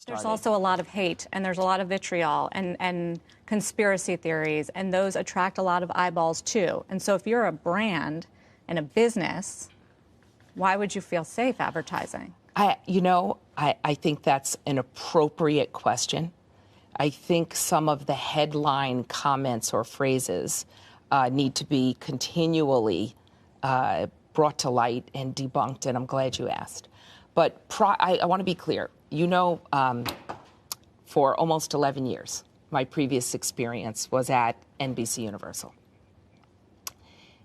There's also a lot of hate, and there's a lot of vitriol and conspiracy theories, and those attract a lot of eyeballs too. And so if you're a brand and a business, why would you feel safe advertising? I think that's an appropriate question. I think some of the headline comments or phrases need to be continually brought to light and debunked, and I'm glad you asked. But I want to be clear. For almost 11 years, my previous experience was at NBC Universal.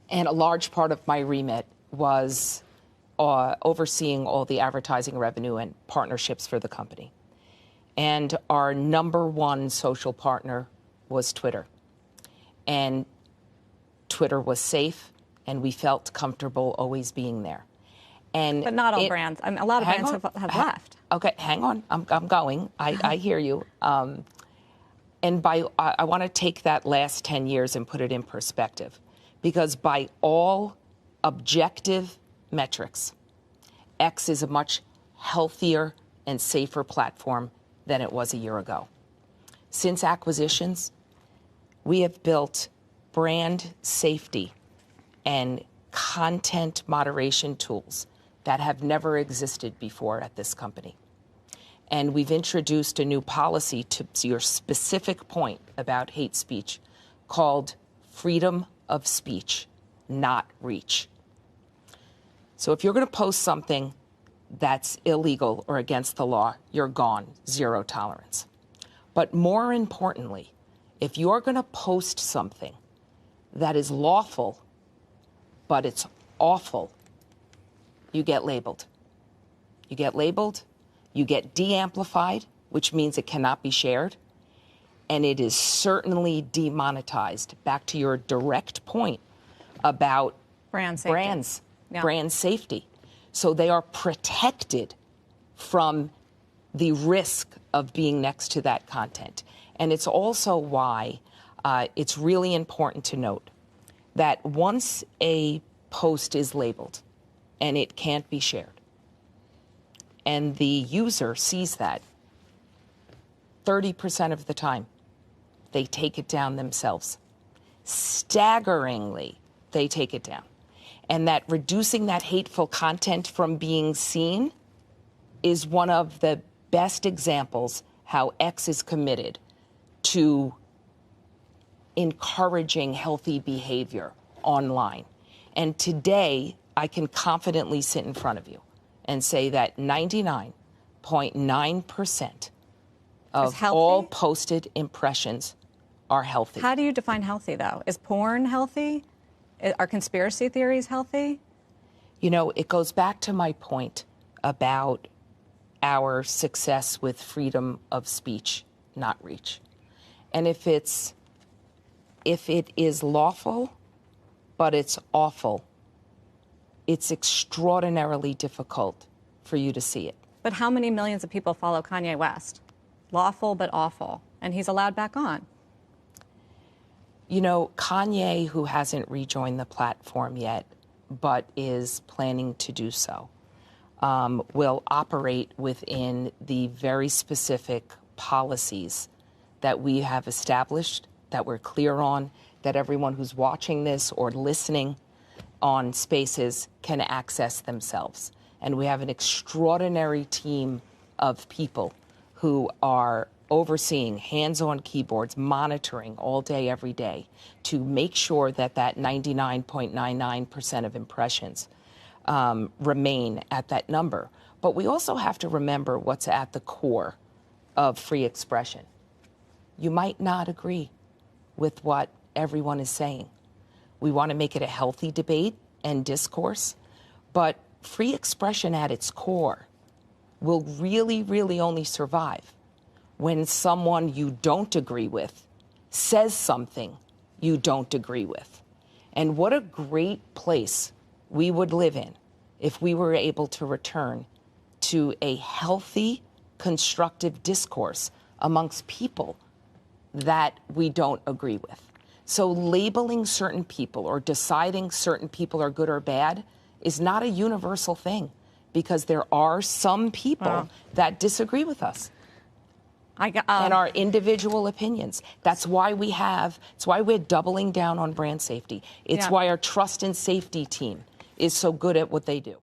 And a large part of my remit was overseeing all the advertising revenue and partnerships for the company. And our number one social partner was Twitter. And Twitter was safe, and we felt comfortable always being there. But not all brands. I mean, a lot of brands have left. Okay, hang on. I'm going. I hear you. I want to take that last 10 years and put it in perspective. Because by all objective metrics, X is a much healthier and safer platform than it was a year ago. Since acquisitions, we have built brand safety and content moderation tools that have never existed before at this company. And we've introduced a new policy, to your specific point about hate speech, called freedom of speech, not reach. So if you're going to post something that's illegal or against the law, you're gone, zero tolerance. But more importantly, if you're going to post something that is lawful, but it's awful, you get labeled. You get labeled, you get de-amplified, which means it cannot be shared, and it is certainly demonetized. Back to your direct point about brand safety. So they are protected from the risk of being next to that content. And it's also why it's really important to note that once a post is labeled and it can't be shared, and the user sees that, 30% of the time, they take it down themselves. Staggeringly, they take it down. And that reducing that hateful content from being seen is one of the best examples how X is committed to encouraging healthy behavior online. And today, I can confidently sit in front of you and say that 99.9% of all posted impressions are healthy. How do you define healthy, though? Is porn healthy? Are conspiracy theories healthy? It goes back to my point about our success with freedom of speech, not reach. And if it is lawful, but it's awful, it's extraordinarily difficult for you to see it. But how many millions of people follow Kanye West? Lawful but awful. And he's allowed back on. Kanye, who hasn't rejoined the platform yet, but is planning to do so, will operate within the very specific policies that we have established, that we're clear on, that everyone who's watching this or listening on Spaces can access themselves. And we have an extraordinary team of people who are overseeing, hands on keyboards, monitoring all day, every day, to make sure that 99.99% of impressions remain at that number. But we also have to remember what's at the core of free expression. You might not agree with what everyone is saying. We want to make it a healthy debate and discourse, but free expression at its core will really, really only survive when someone you don't agree with says something you don't agree with. And what a great place we would live in if we were able to return to a healthy, constructive discourse amongst people that we don't agree with. So labeling certain people or deciding certain people are good or bad is not a universal thing, because there are some people that disagree with us. and our individual opinions. That's why we're doubling down on brand safety. It's why our trust and safety team is so good at what they do.